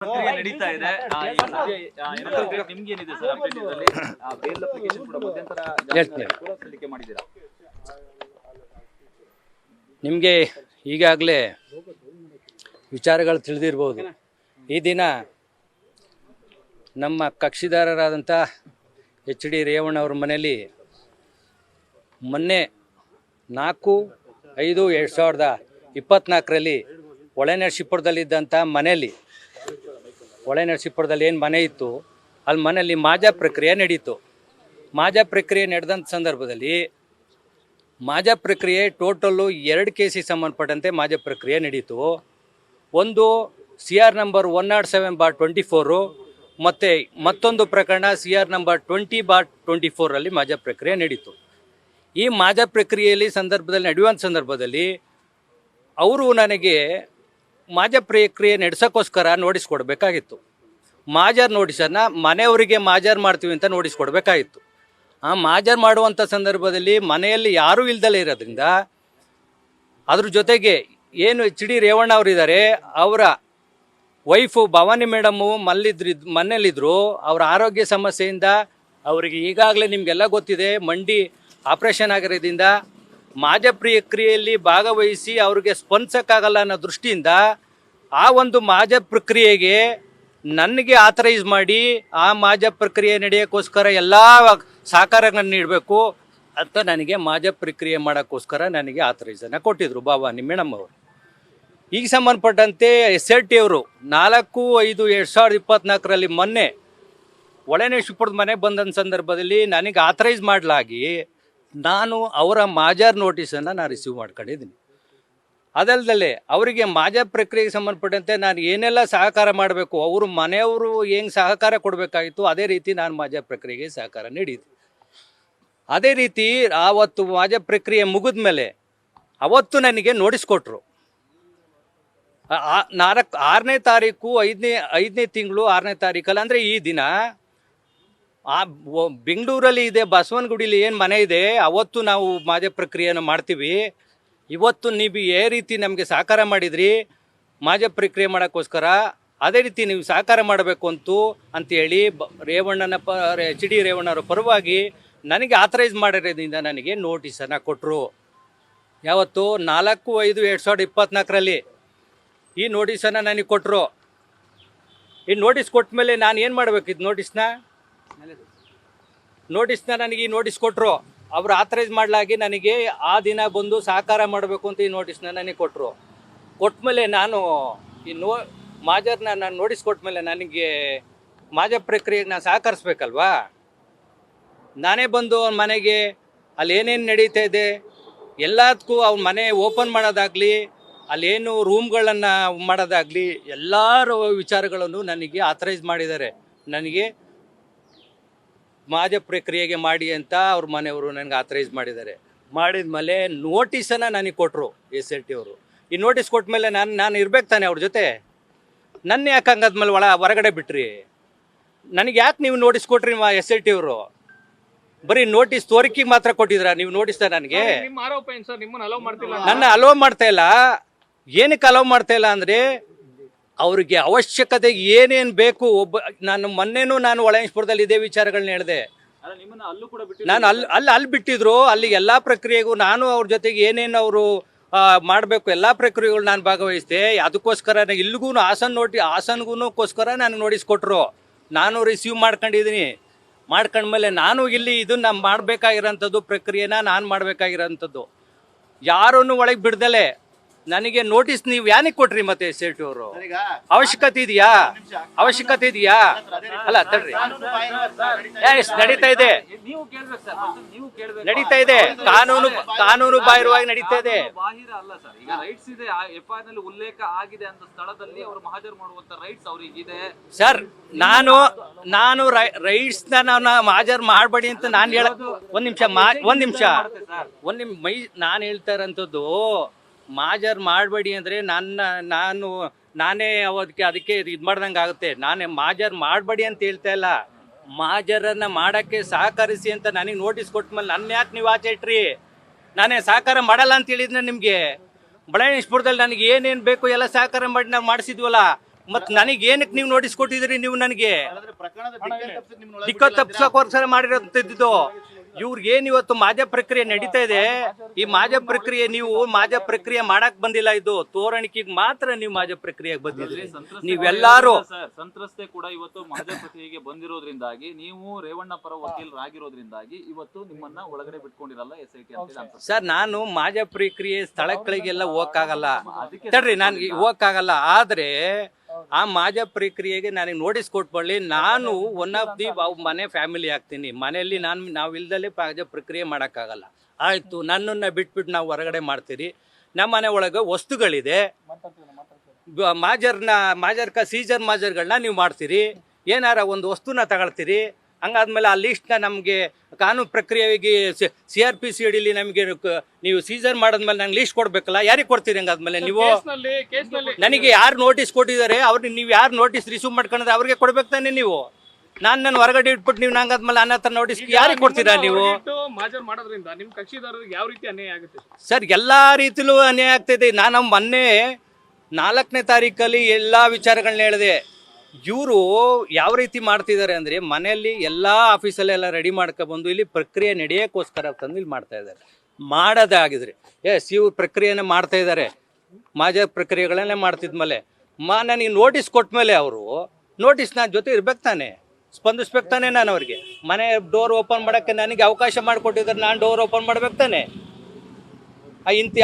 ಪ್ರಕ್ರಿಯೆ ನಡೀತಾ ಇದೆ. ನಿಮ್ಗೇನಿದೆ ಸರ್ ಅಪ್ಡೇಟ್ ಇದರಲ್ಲಿ? ಬೇಲ್ ಅಪ್ಲಿಕೇಶನ್ ಕೂಡ ಮಧ್ಯಂತರ ಸಲ್ಲಿಕೆ ಮಾಡಿದ್ದೀರಾ? ನಿಮಗೆ ಈಗಾಗಲೇ ವಿಚಾರಗಳು ತಿಳಿದಿರ್ಬೋದು. ಈ ದಿನ ನಮ್ಮ ಕಕ್ಷಿದಾರರಾದಂಥ HD ರೇವಣ್ಣವ್ರ ಮನೆಯಲ್ಲಿ ಮೊನ್ನೆ 4/5/2024 ಹೊಳೆನರಸೀಪುರದಲ್ಲಿದ್ದಂಥ ಮನೆಯಲ್ಲಿ ಹೊಳೆನರಸೀಪುರದಲ್ಲಿ ಏನು ಮನೆ ಇತ್ತು ಅಲ್ಲಿ ಮನೆಯಲ್ಲಿ ಮಾಜಾ ಪ್ರಕ್ರಿಯೆ ನಡೀತು. ಮಾಜಾ ಪ್ರಕ್ರಿಯೆ ನಡೆದಂಥ ಸಂದರ್ಭದಲ್ಲಿ ಮಾಜಾ ಪ್ರಕ್ರಿಯೆ ಟೋಟಲ್ಲು 2 ಕೇಸಿಗೆ ಸಂಬಂಧಪಟ್ಟಂತೆ ಮಾಜಾ ಪ್ರಕ್ರಿಯೆ ನಡೀತು. ಒಂದು CR ನಂಬರ್ 107/24 ಮತ್ತು ಮತ್ತೊಂದು ಪ್ರಕರಣ CR ನಂಬರ್ 20/24 ಮಾಜಾ ಪ್ರಕ್ರಿಯೆ ನಡೀತು. ಈ ಮಾಜಾ ಪ್ರಕ್ರಿಯೆಯಲ್ಲಿ ನಡೆಯುವಂಥ ಸಂದರ್ಭದಲ್ಲಿ ಅವರು ನನಗೆ ಮಾಜಾ ಪ್ರಕ್ರಿಯೆ ನಡೆಸೋಕ್ಕೋಸ್ಕರ ನೋಟಿಸ್ ಕೊಡಬೇಕಾಗಿತ್ತು. ಮಾಜರ್ ನೋಟಿಸನ್ನು ಮನೆಯವರಿಗೆ ಮಾಜರ್ ಮಾಡ್ತೀವಿ ಅಂತ ನೋಟಿಸ್ ಕೊಡಬೇಕಾಗಿತ್ತು. ಆ ಮಾಜರ್ ಮಾಡುವಂಥ ಸಂದರ್ಭದಲ್ಲಿ ಮನೆಯಲ್ಲಿ ಯಾರೂ ಇಲ್ದಲೇ ಇರೋದ್ರಿಂದ ಅದ್ರ ಜೊತೆಗೆ ಏನು HD ರೇವಣ್ಣ ಅವರಿದ್ದಾರೆ, ಅವರ ವೈಫು ಭವಾನಿ ಮೇಡಮ್ಮು ಮನೇಲಿದ್ದರು. ಅವರ ಆರೋಗ್ಯ ಸಮಸ್ಯೆಯಿಂದ ಅವರಿಗೆ ಈಗಾಗಲೇ ನಿಮಗೆಲ್ಲ ಗೊತ್ತಿದೆ, ಮಂಡಿ ಆಪ್ರೇಷನ್ ಆಗಿರೋದ್ರಿಂದ ಮಾಜಾ ಪ್ರಕ್ರಿಯೆಯಲ್ಲಿ ಭಾಗವಹಿಸಿ ಅವ್ರಿಗೆ ಸ್ಪಂದಿಸೋಕ್ಕಾಗಲ್ಲ ಅನ್ನೋ ದೃಷ್ಟಿಯಿಂದ ಆ ಒಂದು ಮಾಜಾ ಪ್ರಕ್ರಿಯೆಗೆ ನನಗೆ ಆಥರೈಸ್ ಮಾಡಿ ಆ ಮಾಜಾ ಪ್ರಕ್ರಿಯೆ ನಡೆಯೋಕ್ಕೋಸ್ಕರ ಎಲ್ಲ ಸಹಕಾರಗಳನ್ನು ನೀಡಬೇಕು ಅಂತ ನನಗೆ ಮಾಜಾ ಪ್ರಕ್ರಿಯೆ ಮಾಡೋಕ್ಕೋಸ್ಕರ ನನಗೆ ಆಥರೈಸನ್ನು ಕೊಟ್ಟಿದ್ದರು ಭವಾನಿ ಮೇಡಮ್ ಅವರು. ಈಗ ಸಂಬಂಧಪಟ್ಟಂತೆ SRT ಅವರು 4/5/2024 ಮೊನ್ನೆ ಹೊಳೆನರಸೀಪುರದ ಮನೆ ಬಂದಂಥ ಸಂದರ್ಭದಲ್ಲಿ ನನಗೆ ಆಥರೈಸ್ ಮಾಡಲಾಗಿ ನಾನು ಅವರ ಮಾಜಾರ್ ನೋಟಿಸನ್ನು ನಾನು ರಿಸೀವ್ ಮಾಡ್ಕೊಂಡಿದ್ದೀನಿ. ಅದಲ್ಲದೆ ಅವರಿಗೆ ಮಾಜಾ ಪ್ರಕ್ರಿಯೆಗೆ ಸಂಬಂಧಪಟ್ಟಂತೆ ನಾನು ಏನೆಲ್ಲ ಸಹಕಾರ ಮಾಡಬೇಕು, ಅವರು ಮನೆಯವರು ಹೆಂಗೆ ಸಹಕಾರ ಕೊಡಬೇಕಾಗಿತ್ತು ಅದೇ ರೀತಿ ನಾನು ಮಾಜಾ ಪ್ರಕ್ರಿಯೆಗೆ ಸಹಕಾರ ನೀಡಿದ್ದೆ. ಅದೇ ರೀತಿ ಆವತ್ತು ಮಾಜಾ ಪ್ರಕ್ರಿಯೆ ಮುಗಿದ ಮೇಲೆ ಅವತ್ತು ನನಗೆ ನೋಟಿಸ್ ಕೊಟ್ಟರು. 6ನೇ ತಾರೀಕು 5ನೇ ತಿಂಗಳು 6ನೇ ತಾರೀಕಲ್ಲಿ, ಅಂದರೆ ಈ ದಿನ ಬೆಂಗಳೂರಲ್ಲಿ ಇದೆ ಬಸವನಗುಡಿಲಿ ಏನು ಮನೆ ಇದೆ, ಅವತ್ತು ನಾವು ಮಾಜಾ ಪ್ರಕ್ರಿಯೆಯನ್ನು ಮಾಡ್ತೀವಿ. ಇವತ್ತು ನೀವು ಏ ರೀತಿ ನಮಗೆ ಸಹಕಾರ ಮಾಡಿದ್ರಿ ಮಾಜಾ ಪ್ರಕ್ರಿಯೆ ಮಾಡೋಕ್ಕೋಸ್ಕರ, ಅದೇ ರೀತಿ ನೀವು ಸಹಕಾರ ಮಾಡಬೇಕು ಅಂತೇಳಿ ರೇವಣ್ಣನ HD ರೇವಣ್ಣವರ ಪರವಾಗಿ ನನಗೆ ಆಥರೈಸ್ ಮಾಡಿರೋದ್ರಿಂದ ನನಗೆ ನೋಟಿಸನ್ನು ಕೊಟ್ಟರು. ಯಾವತ್ತು 4/5/2024 ಈ ನೋಟಿಸನ್ನು ನನಗೆ ಕೊಟ್ಟರು. ಈ ನೋಟಿಸ್ ಕೊಟ್ಟ ಮೇಲೆ ನಾನು ಏನು ಮಾಡಬೇಕಿದ್ದು, ನೋಟಿಸ್ನ ನನಗೆ ಈ ನೋಟಿಸ್ ಕೊಟ್ಟರು. ಅವರು ಆಥರೈಸ್ ಮಾಡಲಾಗಿ ನನಗೆ ಆ ದಿನ ಬಂದು ಸಹಕಾರ ಮಾಡಬೇಕು ಅಂತ ಈ ನೋಟಿಸ್ನ ನನಗೆ ಕೊಟ್ಟರು. ಕೊಟ್ಟಮೇಲೆ ನಾನು ಈ ಮಾಜರ್ನ ನಾನು ನೋಟಿಸ್ ಕೊಟ್ಟಮೇಲೆ ನನಗೆ ಮಾಜಾ ಪ್ರಕ್ರಿಯೆಗೆ ನಾನು ಸಹಕರಿಸ್ಬೇಕಲ್ವಾ. ನಾನೇ ಬಂದು ಅವ್ನ ಮನೆಗೆ ಅಲ್ಲಿ ಏನೇನು ನಡೀತಾ ಇದೆ ಎಲ್ಲದಕ್ಕೂ ಅವ್ನ ಮನೆ ಓಪನ್ ಮಾಡೋದಾಗಲಿ, ಅಲ್ಲೇನು ರೂಮ್ಗಳನ್ನು ಮಾಡೋದಾಗಲಿ ಎಲ್ಲರ ವಿಚಾರಗಳನ್ನು ನನಗೆ ಆಥರೈಸ್ ಮಾಡಿದ್ದಾರೆ. ನನಗೆ ಮಾಜಾ ಪ್ರಕ್ರಿಯೆಗೆ ಮಾಡಿ ಅಂತ ಅವ್ರ ಮನೆಯವರು ನನಗೆ ಆಥರೈಸ್ ಮಾಡಿದ್ದಾರೆ. ಮಾಡಿದ ಮೇಲೆ ನೋಟಿಸನ್ನು ನನಗೆ ಕೊಟ್ಟರು SRT ಅವರು. ಈ ನೋಟಿಸ್ ಕೊಟ್ಟ ಮೇಲೆ ನಾನು ಇರ್ಬೇಕು ತಾನೆ ಅವ್ರ ಜೊತೆ. ನನ್ನ ಯಾಕೆ ಹಂಗಾದ್ಮೇಲೆ ಹೊರಗಡೆ ಬಿಟ್ರಿ? ನನಗೆ ಯಾಕೆ ನೀವು ನೋಟಿಸ್ ಕೊಟ್ರಿ SRT ಅವರು? ಬರೀ ನೋಟಿಸ್ ತೋರಿಕೆಗೆ ಮಾತ್ರ ಕೊಟ್ಟಿದ್ರ ನೀವು ನೋಟಿಸ್ತಾ ನನಗೆ? ನನ್ನ ಅಲೋ ಮಾಡ್ತಾ ಇಲ್ಲ. ಏನಕ್ಕೆ ಅಲೋ ಮಾಡ್ತಾ ಇಲ್ಲ ಅಂದರೆ ಅವ್ರಿಗೆ ಅವಶ್ಯಕತೆ ಏನೇನು ಬೇಕು. ನಾನು ಹೊಳೆನರಸೀಪುರದಲ್ಲಿ ಇದೇ ವಿಚಾರಗಳನ್ನ ಹೇಳಿದೆ. ನಾನು ಅಲ್ಲಿ ಬಿಟ್ಟಿದ್ರು. ಅಲ್ಲಿ ಎಲ್ಲ ಪ್ರಕ್ರಿಯೆಗೂ ನಾನು ಅವ್ರ ಜೊತೆಗೆ ಏನೇನು ಅವರು ಮಾಡಬೇಕು ಎಲ್ಲ ಪ್ರಕ್ರಿಯೆಗಳು ನಾನು ಭಾಗವಹಿಸಿದೆ. ಅದಕ್ಕೋಸ್ಕರ ಇಲ್ಲಿಗೂ ಹಾಸನ್ಗೋಸ್ಕರ ನನಗೆ ನೋಟಿಸ್ ಕೊಟ್ಟರು. ನಾನು ರಿಸೀವ್ ಮಾಡ್ಕೊಂಡಿದ್ದೀನಿ. ಮಾಡ್ಕೊಂಡ್ಮೇಲೆ ನಾನು ಇಲ್ಲಿ ಇದನ್ನ ಮಾಡಬೇಕಾಗಿರೋಂಥದ್ದು ಪ್ರಕ್ರಿಯೆನ ನಾನು ಮಾಡಬೇಕಾಗಿರೋಂಥದ್ದು. ಯಾರನ್ನು ಒಳಗೆ ಬಿಡ್ದಲೆ ನನಗೆ ನೋಟಿಸ್ ನೀವು ಯಾನಿಗೆ ಕೊಟ್ರಿ ಮತ್ತೆ SRT ಅವರು? ಅವಶ್ಯಕತೆ ಇದೆಯಾ? ಅಲ್ಲ ತಡ್ರಿ, ನಡೀತಾ ಇದೆ ಕಾನೂನು ಬಾಹಿರವಾಗಿ ನಡೀತಾ ಇದೆ. ಸರ್, ನಾನು ರೈಟ್ಸ್ ಹಾಜರ್ ಮಾಡಬೇಡಿ ಅಂತ ನಾನು ಹೇಳ ಒಂದ್ ನಿಮಿಷ ನಾನು ಹೇಳ್ತಾ ಇರೋಂಥದ್ದು ಮಾಜರ್ ಮಾಡಬೇಡಿ ಅಂದರೆ ನಾನೇ ಅದಕ್ಕೆ ಇದು ಮಾಡ್ದಂಗೆ ಆಗುತ್ತೆ. ನಾನೇ ಮಾಜರ್ ಮಾಡಬೇಡಿ ಅಂತ ಹೇಳ್ತಾ ಇಲ್ಲ. ಮಾಜರನ್ನು ಮಾಡೋಕ್ಕೆ ಸಹಕರಿಸಿ ಅಂತ ನನಗೆ ನೋಟಿಸ್ ಕೊಟ್ಟ ಮೇಲೆ ನನ್ನ ಯಾಕೆ ನೀವು ಆಚೆ ಇಟ್ರಿ? ನಾನೇ ಸಹಕಾರ ಮಾಡಲ್ಲ ಅಂತ ಹೇಳಿದ್ರೆ ನಿಮಗೆ ಹೊಳೆನರಸೀಪುರದಲ್ಲಿ ನನಗೆ ಏನೇನು ಬೇಕು ಎಲ್ಲ ಸಹಕಾರ ಮಾಡಿ ನಾವು ಮಾಡಿಸಿದ್ವಲ್ಲ. ಮತ್ತು ನನಗೆ ಏನಕ್ಕೆ ನೀವು ನೋಟಿಸ್ ಕೊಟ್ಟಿದ್ದೀರಿ ನೀವು ನನಗೆ ಹಾಗಾದ್ರೆ ಪ್ರಕರಣದ ದಿಕ್ಕು ತಪ್ಪಿಸಿ ನಿಮ್ಮನ್ನ ಒಳಗೆ ದಿಕ್ಕ ತಪ್ಪಿಸೋಕೋಸ್ಕರ ಮಾಡಿರೋಂಥದ್ದು. ಇವ್ರಿಗೇನು ಇವತ್ತು ಮಾಜ ಪ್ರಕ್ರಿಯೆ ನಡೀತಾ ಇದೆ, ಈ ಮಾಜ ಪ್ರಕ್ರಿಯೆ ನೀವು ಮಾಜ ಪ್ರಕ್ರಿಯೆ ಮಾಡಕ್ ಬಂದಿಲ್ಲ, ಇದು ತೋರಣಿಕೆಗೆ ಮಾತ್ರ ನೀವು ಮಾಜ ಪ್ರಕ್ರಿಯೆಗೆ ಬಂದಿದ್ರಿ. ನೀವೆಲ್ಲಾರು ಸಂತ್ರಸ್ತೆ ಕೂಡ ಇವತ್ತು ಮಾಜ ಪ್ರಕ್ರಿಯೆಗೆ ಬಂದಿರೋದ್ರಿಂದಾಗಿ, ನೀವು ರೇವಣ್ಣ ಪರ ವಕೀಲರಾಗಿರೋದ್ರಿಂದಾಗಿ ಇವತ್ತು ನಿಮ್ಮನ್ನ ಒಳಗಡೆ ಬಿಟ್ಕೊಂಡಿರಲ್ಲ SIT ಅಂತ. ಸರ್, ನಾನು ಮಾಜ ಪ್ರಕ್ರಿಯೆ ಸ್ಥಳಗಳಿಗೆಲ್ಲ ಹೋಗಕ್ಕಾಗಲ್ಲ, ತಡ್ರಿ, ನಾನು ಹೋಗಕ್ಕಾಗಲ್ಲ. ಆದ್ರೆ ಆ ಮಾಜ ಪ್ರಕ್ರಿಯೆಗೆ ನನಗೆ ನೋಟಿಸ್ ಕೊಟ್ಬಳ್ಳಿ, ನಾನು ಒನ್ ಆಫ್ ದಿ ಮನೆ ಫ್ಯಾಮಿಲಿ ಆಗ್ತೀನಿ. ಮನೆಯಲ್ಲಿ ನಾವು ಇಲ್ದಲೇ ಮಾಜ ಪ್ರಕ್ರಿಯೆ ಮಾಡೋಕ್ಕಾಗಲ್ಲ. ಆಯಿತು, ನನ್ನನ್ನು ಬಿಟ್ಬಿಟ್ಟು ನಾವು ಹೊರಗಡೆ ಮಾಡ್ತೀರಿ. ನಮ್ಮ ಮನೆ ಒಳಗೆ ವಸ್ತುಗಳಿದೆ, ಸೀಜರ್ ಮಾಜರ್ಗಳನ್ನ ನೀವು ಮಾಡ್ತೀರಿ, ಏನಾರ ಒಂದು ವಸ್ತುನ ತಗೊಳ್ತೀರಿ. ಹಂಗಾದ್ಮೇಲೆ ಆ ಲೀಸ್ಟ್ನ ನಮಗೆ ಕಾನೂನು ಪ್ರಕ್ರಿಯೆಗೆ CRPC ನಮಗೆ ನೀವು ಸೀಸರ್ ಮಾಡಿದ್ಮೇಲೆ ನಂಗೆ ಲೀಸ್ಟ್ ಕೊಡ್ಬೇಕಲ್ಲ, ಯಾರಿಗೆ ಕೊಡ್ತೀರಿ? ಹಂಗಾದ್ಮೇಲೆ ನೀವು ನನಗೆ ಯಾರು ನೋಟಿಸ್ ಕೊಟ್ಟಿದ್ದಾರೆ ಅವ್ರಿಗೆ ನೀವು ಯಾರು ನೋಟಿಸ್ ರಿಸೀವ್ ಮಾಡ್ಕೊಂಡ್ರೆ ಅವ್ರಿಗೆ ಕೊಡ್ಬೇಕು ತಾನೆ ನೀವು. ನಾನು ಹೊರಗಡೆ ಇಟ್ಬಿಟ್ಟು ನೀವು ನಂಗಾದ್ಮೇಲೆ ನನ್ನ ಹತ್ರ ನೋಟಿಸ್ ಯಾರಿಗೆ ಕೊಡ್ತೀರಾ ನೀವು? ಸರ್, ಎಲ್ಲಾ ರೀತಿಲೂ ಅನ್ಯಾಯ ಆಗ್ತಿದೆ. ನಾನು ಮೊನ್ನೆ 4ನೇ ತಾರೀಕಲ್ಲಿ ಎಲ್ಲಾ ವಿಚಾರಗಳನ್ನ ಹೇಳಿದೆ. ಇವರು ಯಾವ ರೀತಿ ಮಾಡ್ತಿದ್ದಾರೆ ಅಂದರೆ, ಮನೆಯಲ್ಲಿ ಎಲ್ಲ ಆಫೀಸಲ್ಲೆಲ್ಲ ರೆಡಿ ಮಾಡ್ಕೊಬಂದು ಇಲ್ಲಿ ಪ್ರಕ್ರಿಯೆ ನಡೆಯೋಕ್ಕೋಸ್ಕರ ತಂದು ಇಲ್ಲಿ ಮಾಡ್ತಾ ಇದ್ದಾರೆ. ಮಾಡೋದಾಗಿದ್ರೆ ಇವ್ರು ಪ್ರಕ್ರಿಯೆನೇ ಮಾಡ್ತಾ ಇದ್ದಾರೆ, ಮಾಜ ಪ್ರಕ್ರಿಯೆಗಳನ್ನೇ ಮಾಡ್ತಿದ್ಮೇಲೆ ನನಗೆ ನೋಟಿಸ್ ಕೊಟ್ಟ ಮೇಲೆ ಅವರು ನೋಟಿಸ್ ನಾನು ಜೊತೆ ಇರ್ಬೇಕು ತಾನೆ, ಸ್ಪಂದಿಸ್ಬೇಕು ತಾನೆ. ನಾನು ಅವ್ರಿಗೆ ಮನೆ ಡೋರ್ ಓಪನ್ ಮಾಡೋಕ್ಕೆ ನನಗೆ ಅವಕಾಶ ಮಾಡಿಕೊಟ್ಟಿದ್ದಾರೆ, ನಾನು ಡೋರ್ ಓಪನ್ ಮಾಡ್ಬೇಕು ತಾನೆ.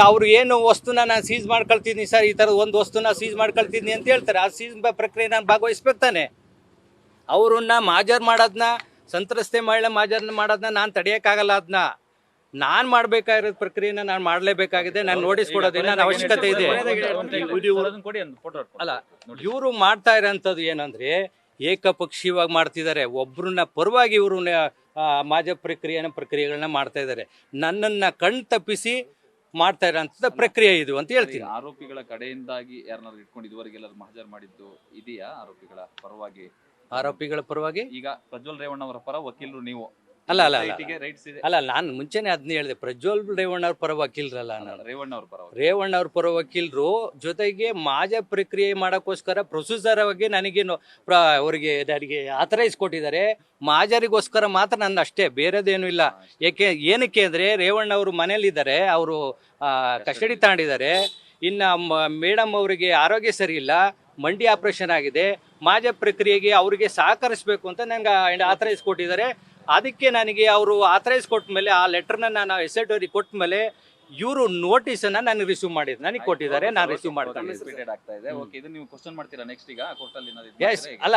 ಅವ್ರು ಏನು ವಸ್ತುನ ನಾನು ಸೀಸ್ ಮಾಡ್ಕೊಳ್ತೀನಿ ಸರ್, ಈ ಥರದ ಒಂದು ವಸ್ತುನ ಸೀಸ್ ಮಾಡ್ಕೊಳ್ತೀನಿ ಅಂತ ಹೇಳ್ತಾರೆ. ಆ ಸೀಸ್ ಪ್ರಕ್ರಿಯೆ ನಾನು ಭಾಗವಹಿಸ್ಬೇಕು ತಾನೆ. ಅವ್ರನ್ನ ಮಾಜರ್ ಮಾಡೋದನ್ನ, ಸಂತ್ರಸ್ತೆ ಮಹಿಳೆ ಮಾಜರ್ನ ಮಾಡೋದನ್ನ ನಾನು ತಡೆಯೋಕ್ಕಾಗಲ್ಲ. ಅದನ್ನ ನಾನು ಮಾಡಬೇಕಾಗಿರೋದು ಪ್ರಕ್ರಿಯೆನ ನಾನು ಮಾಡಲೇಬೇಕಾಗಿದೆ. ನಾನು ನೋಟಿಸ್ ಕೊಡೋದೇನು ನನ್ನ ಅವಶ್ಯಕತೆ ಇದೆ. ಅಲ್ಲ, ಇವರು ಮಾಡ್ತಾ ಇರೋಂಥದ್ದು ಏನಂದರೆ ಏಕಪಕ್ಷೀಯವಾಗಿ ಮಾಡ್ತಿದ್ದಾರೆ. ಒಬ್ರನ್ನ ಪರವಾಗಿ ಇವರು ಮಾಜ ಪ್ರಕ್ರಿಯೆಗಳನ್ನ ಮಾಡ್ತಾ ಇದ್ದಾರೆ. ನನ್ನನ್ನು ಕಣ್ ತಪ್ಪಿಸಿ ಮಾಡ್ತಾ ಇರೋಂಥದ್ದು ಪ್ರಕ್ರಿಯೆ ಇದು ಅಂತ ಹೇಳ್ತೀನಿ. ಆರೋಪಿಗಳ ಕಡೆಯಿಂದಾಗಿ ಯಾರನ್ನಾರು ಇಟ್ಕೊಂಡು ಇದುವರೆಗೆ ಎಲ್ಲರೂ ಮಹಜರ್ ಮಾಡಿದ್ದು ಇದೆಯಾ? ಆರೋಪಿಗಳ ಪರವಾಗಿ ಈಗ ಪ್ರಜ್ವಲ್ ರೇವಣ್ಣ ಅವರ ಪರ ವಕೀಲರು ನೀವು? ಅಲ್ಲ, ನಾನು ಮುಂಚೆನೆ ಅದನ್ನ ಹೇಳಿದೆ. ಪ್ರಜ್ವಲ್ ರೇವಣ್ಣ ಅವ್ರ ಪರ ವಕೀಲರಲ್ಲ, ನಾನು ರೇವಣ್ಣ ಅವ್ರ ಪರ ವಕೀಲರು. ಜೊತೆಗೆ ಮಾಜ ಪ್ರಕ್ರಿಯೆ ಮಾಡೋಕ್ಕೋಸ್ಕರ ಪ್ರೊಸೀಜರ್ ಆಗಿ ನನಗೇನು ನನಗೆ ಆಥರೈಸ್ ಕೊಟ್ಟಿದ್ದಾರೆ. ಮಾಜರಿಗೋಸ್ಕರ ಮಾತ್ರ ನನ್ನ ಅಷ್ಟೇ, ಬೇರೆದೇನು ಇಲ್ಲ. ಏನಕ್ಕೆ ಅಂದರೆ ರೇವಣ್ಣ ಅವರು ಮನೇಲಿದ್ದಾರೆ, ಅವರು ಕಸ್ಟಡಿ ತಗೊಂಡಿದ್ದಾರೆ. ಇನ್ನು ಮೇಡಮ್ ಅವರಿಗೆ ಆರೋಗ್ಯ ಸರಿ ಇಲ್ಲ, ಮಂಡಿ ಆಪರೇಷನ್ ಆಗಿದೆ. ಮಾಜ ಪ್ರಕ್ರಿಯೆಗೆ ಅವರಿಗೆ ಸಹಕರಿಸಬೇಕು ಅಂತ ನನಗೆ ಆಥರೈಸ್ ಕೊಟ್ಟಿದ್ದಾರೆ. ಅದಕ್ಕೆ ನನಗೆ ಅವರು ಆಥರೈಸ್ ಕೊಟ್ಟ ಮೇಲೆ, ಆ ಲೆಟರ್ನ ನಾನು SIT ಅವ್ರಿಗೆ ಕೊಟ್ಟ ಮೇಲೆ ಇವರು ನೋಟಿಸನ್ನು ನನಗೆ ರಿಸೀವ್ ಮಾಡಿದ್ರು, ನನಗೆ ಕೊಟ್ಟಿದ್ದಾರೆ, ನಾನು ರಿಸೀವ್ ಮಾಡ್ತೀನಿ. ಅಲ್ಲ,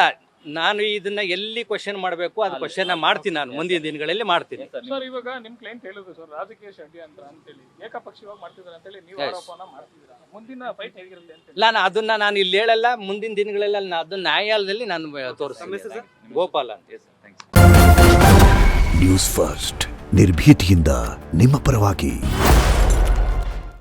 ನಾನು ಇದನ್ನ ಎಲ್ಲಿ ಕ್ವಶನ್ ಮಾಡಬೇಕು ಅದು ಕ್ವಶನ್ ಮಾಡ್ತೀನಿ, ನಾನು ಮುಂದಿನ ದಿನಗಳಲ್ಲಿ ಮಾಡ್ತೀನಿ. ಸರ್, ಇವಾಗ ನಿಮ್ ಕ್ಲೈಂಟ್ ಹೇಳಿದ್ರು ಸರ್, ರಾಜಕೀಯ ಷಡ್ಯ ಅಂತೇಳಿ ಏಕಪಕ್ಷೀಯವಾಗಿ ಮಾಡ್ತಿದ್ದಾರೆ ಅಂತೇಳಿ ನೀವು ಆರೋಪನ ಮಾಡ್ತಿದ್ದೀರಾ. ಮುಂದಿನ ಫೈಟ್ ಹೇಗಿರಲಿ ಅಂತ ನಾನು ಇಲ್ಲಿ ಹೇಳಲ್ಲ. ಮುಂದಿನ ದಿನಗಳಲ್ಲಿ ಅದನ್ನ ನ್ಯಾಯಾಲಯದಲ್ಲಿ ನಾನು ತೋರಿಸ್ತೀನಿ. ಗೋಪಾಲ ಅಂತ. ನ್ಯೂಸ್ ಫಸ್ಟ್, ನಿರ್ಭೀತಿಯಿಂದ ನಿಮ್ಮ ಪರವಾಗಿ.